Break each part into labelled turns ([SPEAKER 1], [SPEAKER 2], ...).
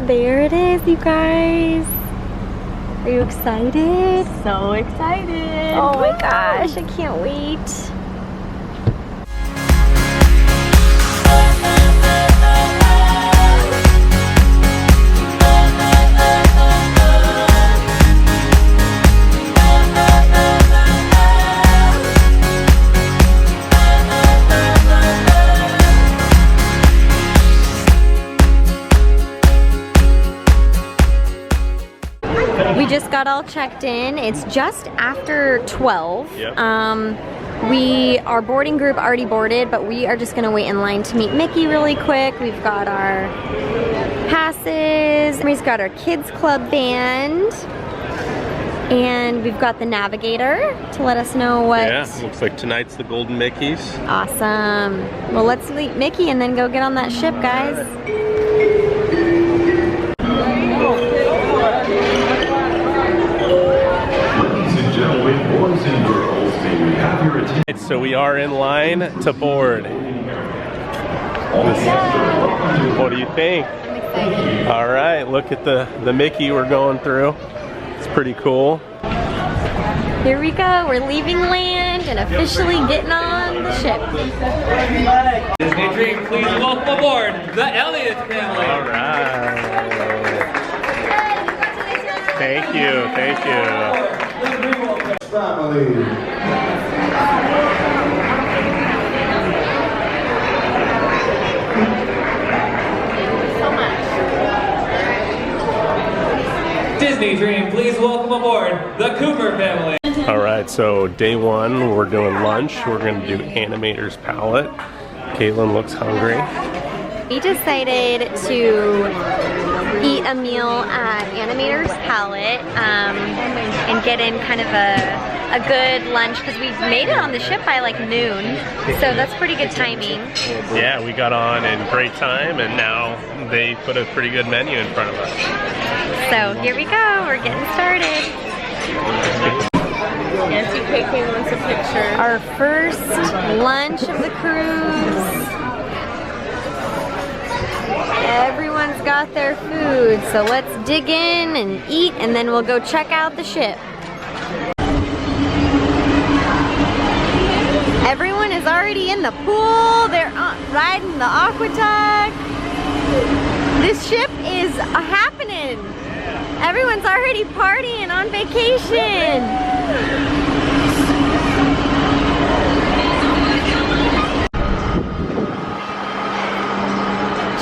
[SPEAKER 1] there it is, you guys. Are you excited?
[SPEAKER 2] So excited.
[SPEAKER 1] Oh my gosh, I can't wait. We just got all checked in. It's just after 12.
[SPEAKER 3] Yep.
[SPEAKER 1] Our boarding group already boarded, but we are just gonna wait in line to meet Mickey really quick. We've got our passes. We've got our kids club band. And we've got the navigator to let us know what...
[SPEAKER 3] Yeah, looks like tonight's the Golden Mickeys.
[SPEAKER 1] Awesome. Well, let's meet Mickey and then go get on that ship, guys.
[SPEAKER 4] Boys and girls, may we have your attention?
[SPEAKER 3] So we are in line to board. What do you think?
[SPEAKER 1] I'm excited.
[SPEAKER 3] All right, look at the Mickey we're going through. It's pretty cool.
[SPEAKER 1] Here we go. We're leaving land and officially getting on the ship.
[SPEAKER 5] Disney Dream, please welcome aboard the Elliott family.
[SPEAKER 3] All right. Thank you, thank you.
[SPEAKER 4] Family.
[SPEAKER 5] Disney Dream, please welcome aboard the Cooper family.
[SPEAKER 3] All right, so day one, we're doing lunch. We're gonna do Animator's Palette. Caitlin looks hungry.
[SPEAKER 1] We decided to eat a meal at Animator's Palette and get in kind of a good lunch because we made it on the ship by like noon, so that's pretty good timing.
[SPEAKER 3] Yeah, we got on in great time, and now they put a pretty good menu in front of us.
[SPEAKER 1] So here we go, we're getting started.
[SPEAKER 2] Nancy KK wants a picture.
[SPEAKER 1] Our first lunch of the cruise. Everyone's got their food, so let's dig in and eat, and then we'll go check out the ship. Everyone is already in the pool. They're riding the aquatuck. This ship is happening. Everyone's already partying on vacation.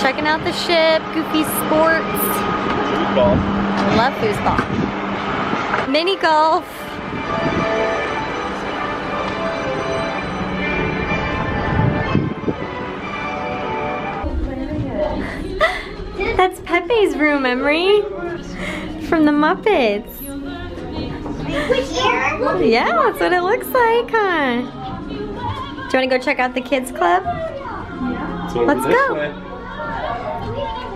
[SPEAKER 1] Checking out the ship, Goofy Sports.
[SPEAKER 3] Foosball.
[SPEAKER 1] Love foosball. Mini golf. That's Pepe's room, Emery. From the Muppets. Yeah, that's what it looks like, huh? Do you want to go check out the kids club? Let's go.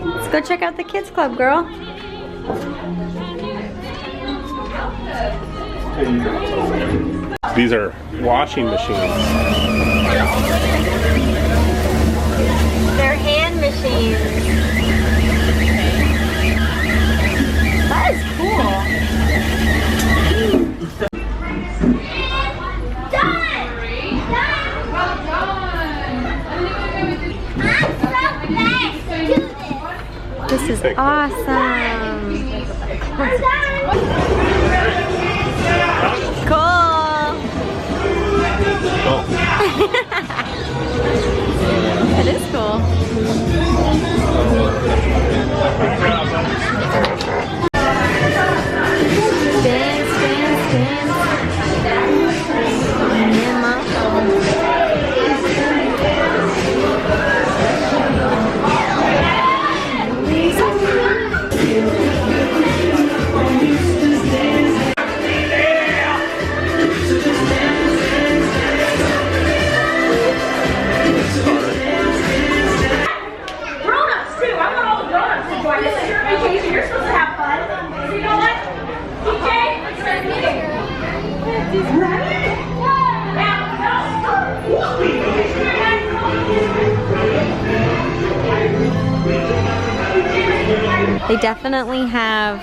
[SPEAKER 1] Let's go check out the kids club, girl.
[SPEAKER 3] These are washing machines.
[SPEAKER 1] They're hand machines. That is cool. This is awesome. Cool. It is cool. Dance, dance, dance. Yeah, Mom.
[SPEAKER 6] Grown-ups too, I'm an old girl.
[SPEAKER 1] They definitely have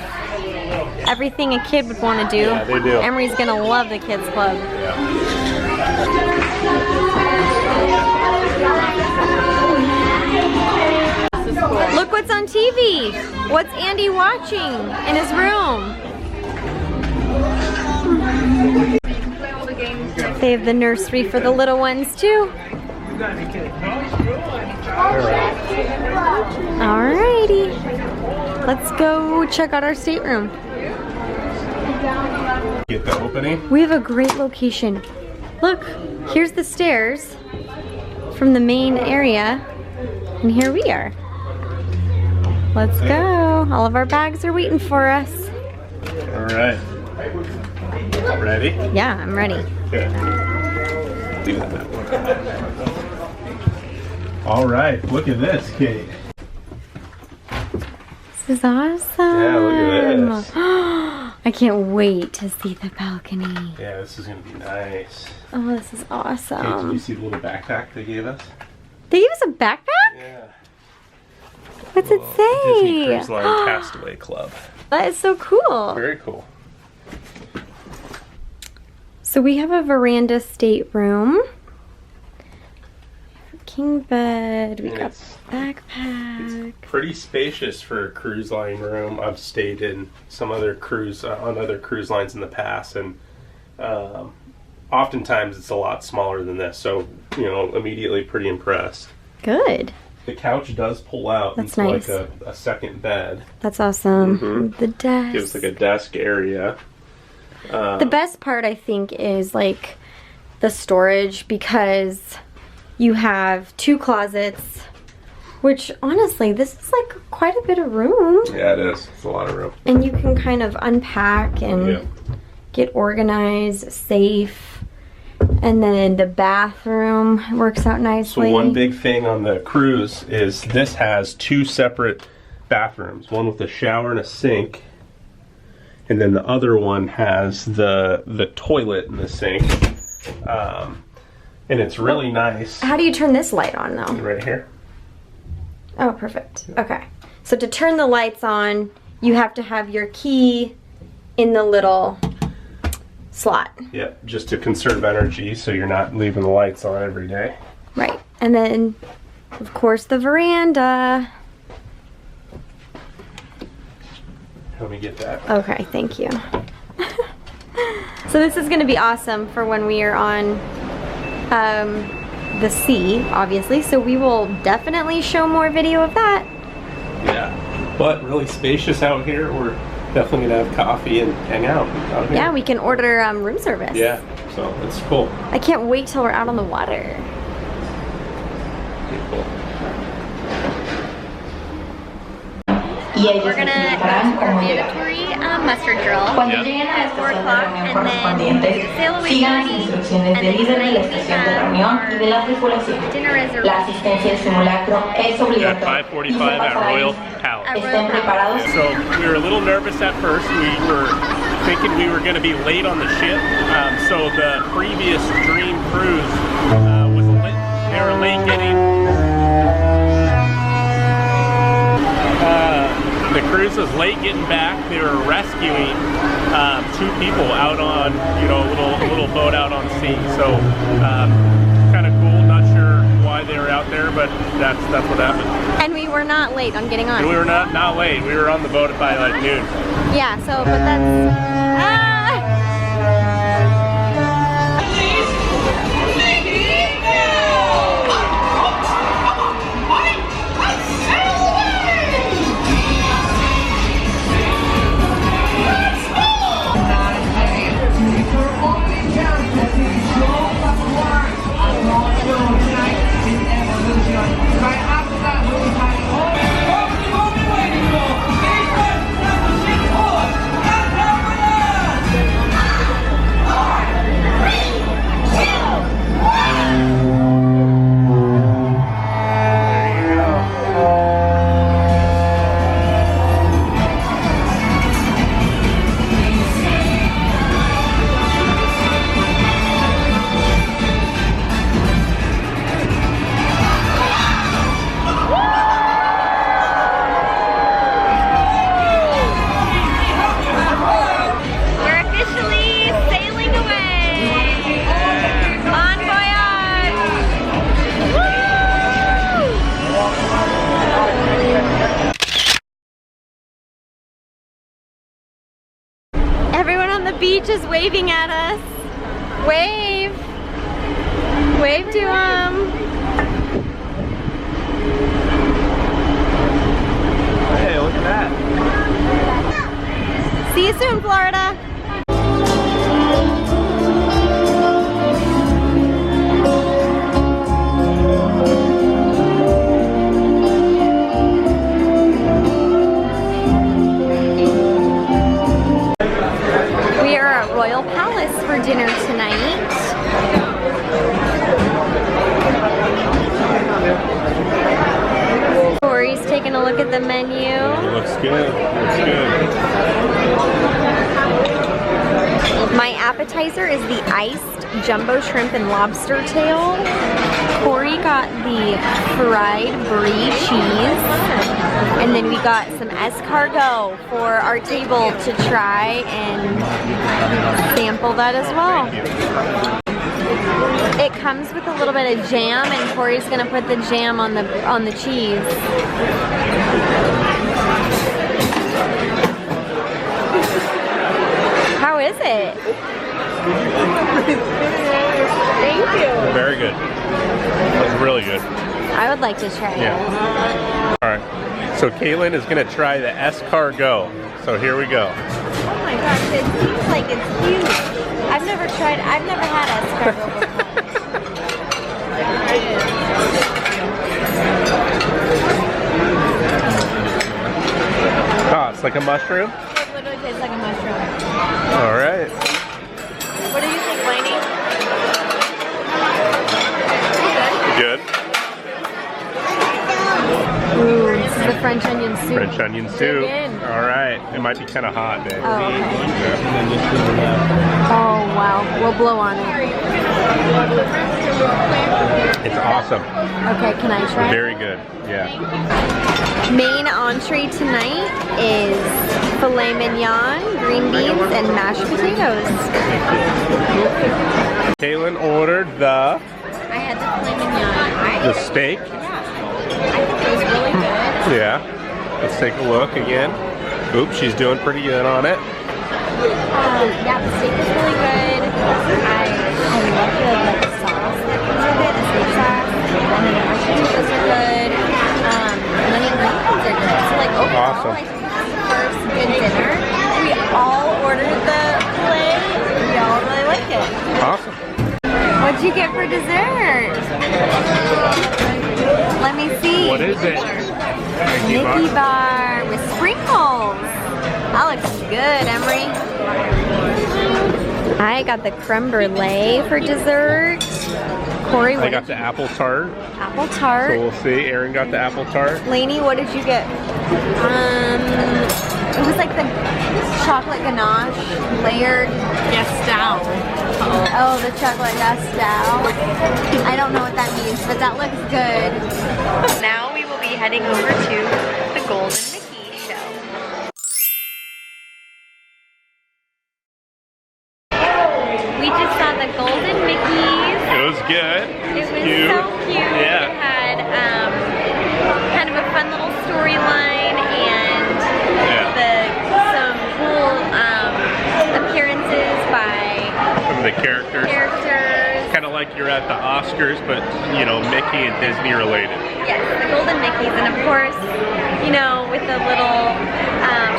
[SPEAKER 1] everything a kid would want to do.
[SPEAKER 3] Yeah, they do.
[SPEAKER 1] Emery's gonna love the kids club. Look what's on TV. What's Andy watching in his room? They have the nursery for the little ones too. Alrighty. Let's go check out our stateroom.
[SPEAKER 3] Get the opening.
[SPEAKER 1] We have a great location. Look, here's the stairs from the main area, and here we are. Let's go. All of our bags are waiting for us.
[SPEAKER 3] All right. Ready?
[SPEAKER 1] Yeah, I'm ready.
[SPEAKER 3] Okay. All right. Look at this, Kate.
[SPEAKER 1] This is awesome.
[SPEAKER 3] Yeah, look at this.
[SPEAKER 1] I can't wait to see the balcony.
[SPEAKER 3] Yeah, this is gonna be nice.
[SPEAKER 1] Oh, this is
[SPEAKER 3] Kate, did you
[SPEAKER 1] awesome.
[SPEAKER 3] see the little backpack they gave us?
[SPEAKER 1] They gave us a backpack?
[SPEAKER 3] Yeah.
[SPEAKER 1] What's it
[SPEAKER 3] Disney
[SPEAKER 1] say?
[SPEAKER 3] Cruise Line Castaway Club.
[SPEAKER 1] That is so cool.
[SPEAKER 3] Very cool.
[SPEAKER 1] So we have a veranda stateroom. King bed. We got
[SPEAKER 3] It's
[SPEAKER 1] backpack.
[SPEAKER 3] pretty spacious for a cruise line room. I've stayed in some other cruise on other cruise lines in the past, and oftentimes it's a lot smaller than this. So immediately pretty impressed.
[SPEAKER 1] Good.
[SPEAKER 3] The couch does pull out
[SPEAKER 1] That's
[SPEAKER 3] into
[SPEAKER 1] nice.
[SPEAKER 3] like a second bed.
[SPEAKER 1] That's awesome.
[SPEAKER 3] Mhm.
[SPEAKER 1] The desk.
[SPEAKER 3] Gives like a desk area.
[SPEAKER 1] The best part, I think, is like the storage, because you have 2 closets, which honestly, this is like quite a bit of room.
[SPEAKER 3] Yeah, it is. It's a lot of room.
[SPEAKER 1] And you can kind of unpack and
[SPEAKER 3] Yeah.
[SPEAKER 1] get organized, safe. And then the bathroom works out
[SPEAKER 3] So
[SPEAKER 1] nicely.
[SPEAKER 3] one big thing on the cruise is this has 2 separate bathrooms, one with a shower and a sink, and then the other one has the toilet and the sink, and it's really nice.
[SPEAKER 1] How do you turn this light on though?
[SPEAKER 3] Right here.
[SPEAKER 1] Oh, perfect. Okay. So to turn the lights on, you have to have your key in the little slot.
[SPEAKER 3] Yep, just to conserve energy so you're not leaving the lights on every day.
[SPEAKER 1] Right. And then, of course, the veranda.
[SPEAKER 3] Let me get that.
[SPEAKER 1] Okay, thank you. So this is going to be awesome for when we are on the sea, obviously. So we will definitely show more video of that.
[SPEAKER 3] Yeah, but really spacious out here. We're definitely gonna have coffee and hang out here.
[SPEAKER 1] Yeah, we can order room service.
[SPEAKER 3] Yeah, so it's cool.
[SPEAKER 1] I can't wait till we're out on the water.
[SPEAKER 3] Pretty cool.
[SPEAKER 1] We're gonna go to our mandatory muster drill at 4 o'clock, and then sail away journey, and then tonight we have our dinner reservation
[SPEAKER 3] At 5:45 at Royal Palace.
[SPEAKER 1] at Royal Palace.
[SPEAKER 3] So we were a little nervous at first. We were thinking we were going to be late on the ship. So the previous Dream cruise was late. They were late getting. The cruise was late getting back. They were rescuing 2 people out on, a little boat out on sea. So kind of cool. Not sure why they were out there, but that's what happened.
[SPEAKER 1] And we were not late on getting on.
[SPEAKER 3] And we were not late. We were on the boat by like noon.
[SPEAKER 1] Yeah, so, but that's... beach is waving at us. Wave. Wave to him.
[SPEAKER 3] Hey, look at that.
[SPEAKER 1] See you soon, Florida. We are at Royal Palace for dinner tonight. Corey's taking a look at the menu.
[SPEAKER 3] It looks good. Looks good.
[SPEAKER 1] My appetizer is the iced jumbo shrimp and lobster tail. Corey got the fried brie cheese. And then we got some escargot for our table to try and sample that as well. It comes with a little bit of jam, and Corey's gonna put the jam on the cheese. How is it? Thank you.
[SPEAKER 3] Very good. That's really good.
[SPEAKER 1] I would like to try it.
[SPEAKER 3] Yeah. All right. So Caitlin is gonna try the escargot. So here we go.
[SPEAKER 1] Oh my gosh, it seems like it's huge. I've never had escargot before.
[SPEAKER 3] Oh, it's like a mushroom?
[SPEAKER 1] It literally tastes like a mushroom.
[SPEAKER 3] All right.
[SPEAKER 1] What do you think, Lainey?
[SPEAKER 3] Good.
[SPEAKER 1] Ooh, this is the French onion soup.
[SPEAKER 3] French onion soup.
[SPEAKER 1] Dig in.
[SPEAKER 3] All right. It might be kind of hot, babe.
[SPEAKER 1] Oh, okay. Oh, wow. We'll blow on it.
[SPEAKER 3] It's awesome.
[SPEAKER 1] Okay, can I try?
[SPEAKER 3] Very good. Yeah.
[SPEAKER 1] Main entree tonight is filet mignon, green beans, and mashed potatoes.
[SPEAKER 3] Caitlin ordered the
[SPEAKER 1] I had the filet mignon.
[SPEAKER 3] steak.
[SPEAKER 1] I think it was really good.
[SPEAKER 3] Yeah. Let's take a look again. Oops, she's doing pretty good on it.
[SPEAKER 1] Yeah, the steak was really good. I love the sauce that comes with it, the steak sauce. And then the mashed potatoes are good. And then the ingredients are good. So like overall,
[SPEAKER 3] Awesome.
[SPEAKER 1] I think this is the first good dinner. We all ordered the filet. We all really liked it.
[SPEAKER 3] Awesome.
[SPEAKER 1] What'd you get for dessert? Let me see.
[SPEAKER 3] What is it?
[SPEAKER 1] Mickey bar with sprinkles. That looks good, Emery. I got the creme brulee for dessert. Corey,
[SPEAKER 3] I
[SPEAKER 1] what
[SPEAKER 3] got the apple tart.
[SPEAKER 1] apple tart.
[SPEAKER 3] So we'll see. Aaron got the apple tart.
[SPEAKER 1] Lainey, what did you get? It was like the chocolate ganache layered.
[SPEAKER 2] Gaston.
[SPEAKER 1] Oh, the chocolate gaston. I don't know what that means, but that looks good. Now we will be heading over to the Golden Mickey show. We just saw the Golden Mickeys.
[SPEAKER 3] It was good.
[SPEAKER 1] It was
[SPEAKER 3] Cute.
[SPEAKER 1] so cute.
[SPEAKER 3] Yeah.
[SPEAKER 1] It had kind of a fun little storyline and some cool appearances by
[SPEAKER 3] From the characters. Kind of like you're at the Oscars, but you know, Mickey and Disney related.
[SPEAKER 1] Yes, the Golden Mickeys, and of course, you know, with a little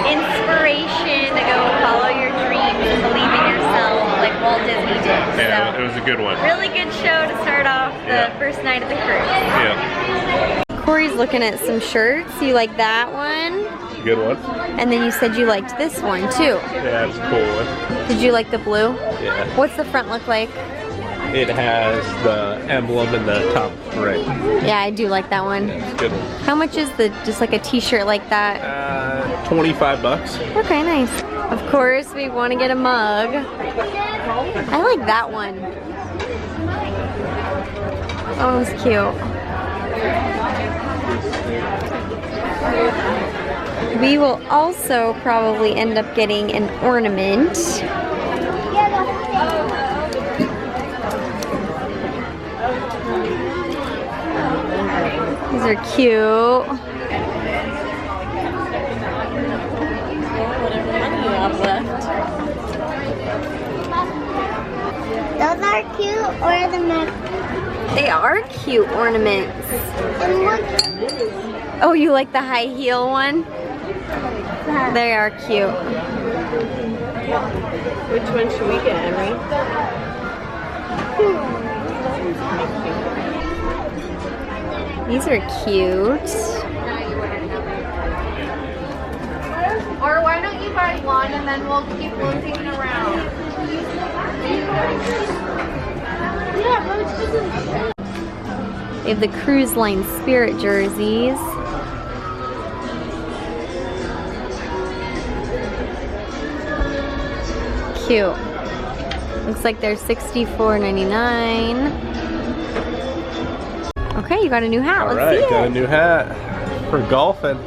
[SPEAKER 1] inspiration to go follow your dreams and believe in yourself, like Walt Disney did.
[SPEAKER 3] Yeah,
[SPEAKER 1] So,
[SPEAKER 3] it was a good one.
[SPEAKER 1] really good show to start off the first night of the cruise.
[SPEAKER 3] Yeah,
[SPEAKER 1] Corey's looking at some shirts. You like that one?
[SPEAKER 3] good one.
[SPEAKER 1] And then you said you liked this one too.
[SPEAKER 3] Yeah, it's a cool one.
[SPEAKER 1] Did you like the blue?
[SPEAKER 3] Yeah.
[SPEAKER 1] What's the front look like?
[SPEAKER 3] It has the emblem in the top right.
[SPEAKER 1] Yeah, I do like that one.
[SPEAKER 3] It's a good one.
[SPEAKER 1] How much is just like a t-shirt like that?
[SPEAKER 3] $25.
[SPEAKER 1] Okay, nice. Of course, we want to get a mug. I like that one. Oh, it's cute. We will also probably end up getting an ornament. These are cute.
[SPEAKER 2] Whatever money you have left.
[SPEAKER 1] They are cute ornaments. Oh, you like the high heel one? They are cute.
[SPEAKER 2] Which one should we get, Emery?
[SPEAKER 1] These are cute.
[SPEAKER 2] Or why don't you buy one and then we'll keep moving it around?
[SPEAKER 1] They have the cruise line Spirit jerseys. Cute. Looks like they're $64.99. Okay, you got a new hat.
[SPEAKER 3] All
[SPEAKER 1] Let's
[SPEAKER 3] right,
[SPEAKER 1] see it.
[SPEAKER 3] got a new hat for golfing.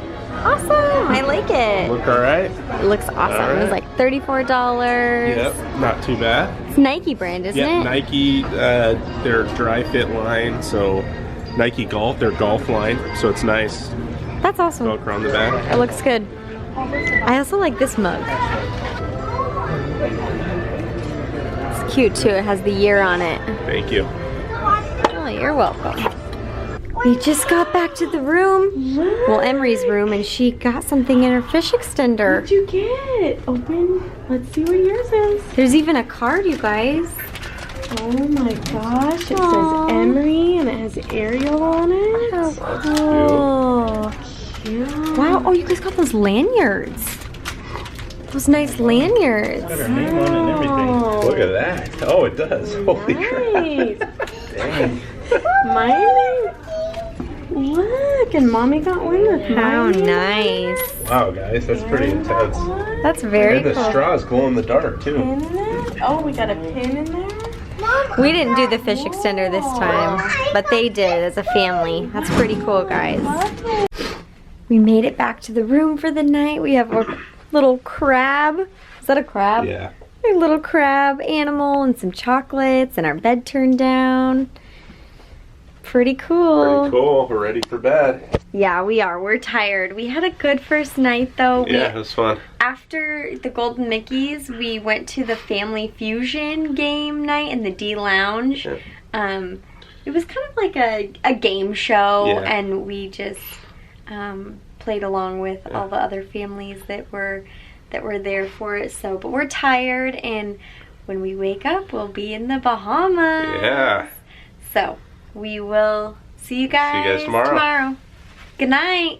[SPEAKER 1] Awesome. I like it.
[SPEAKER 3] Look all right?
[SPEAKER 1] It looks awesome. It was like $34.
[SPEAKER 3] Yep, not too bad.
[SPEAKER 1] It's Nike brand, isn't it?
[SPEAKER 3] Nike, their dry fit line, so Nike Golf, their golf line, so it's nice.
[SPEAKER 1] That's awesome.
[SPEAKER 3] Velcro on the back.
[SPEAKER 1] It looks good. I also like this mug. It's cute too. It has the year on it.
[SPEAKER 3] Thank you.
[SPEAKER 1] Oh, you're welcome. We just got back to the room. Well, Emery's room, and she got something in her fish extender.
[SPEAKER 2] What'd you get? Open. Let's see what yours is.
[SPEAKER 1] There's even a card, you guys.
[SPEAKER 2] Oh my gosh. It
[SPEAKER 1] Aw.
[SPEAKER 2] says Emery and it has Ariel on it.
[SPEAKER 1] How cool.
[SPEAKER 2] Cute.
[SPEAKER 1] Wow. Oh, you guys got those lanyards. Those nice lanyards.
[SPEAKER 3] Got her name on it and everything. Look at that. Oh, it does. Holy
[SPEAKER 2] Nice.
[SPEAKER 3] crap. Dang.
[SPEAKER 2] My name. Look, and Mommy got one with
[SPEAKER 1] How
[SPEAKER 2] my name.
[SPEAKER 1] nice.
[SPEAKER 3] Wow, guys, that's pretty intense.
[SPEAKER 1] That's very
[SPEAKER 3] And the
[SPEAKER 1] cool.
[SPEAKER 3] straws glow in the dark, too.
[SPEAKER 2] Pin in it? Oh, we got a pin in there?
[SPEAKER 1] We didn't do the fish extender this time, but they did as a family. That's pretty cool, guys. We made it back to the room for the night. We have our little crab. Is that a crab?
[SPEAKER 3] Yeah.
[SPEAKER 1] Our little crab animal and some chocolates and our bed turned down. Pretty cool.
[SPEAKER 3] Pretty cool. We're ready for bed.
[SPEAKER 1] Yeah, we are. We're tired. We had a good first night though.
[SPEAKER 3] Yeah, it was fun.
[SPEAKER 1] After the Golden Mickeys, we went to the Family Fusion game night in the D Lounge.
[SPEAKER 3] Yeah.
[SPEAKER 1] It was kind of like a game show,
[SPEAKER 3] Yeah.
[SPEAKER 1] and we just played along with all the other families that were there for it. So, but we're tired, and when we wake up, we'll be in the Bahamas.
[SPEAKER 3] Yeah.
[SPEAKER 1] So we will see you guys,
[SPEAKER 3] tomorrow.
[SPEAKER 1] Good night.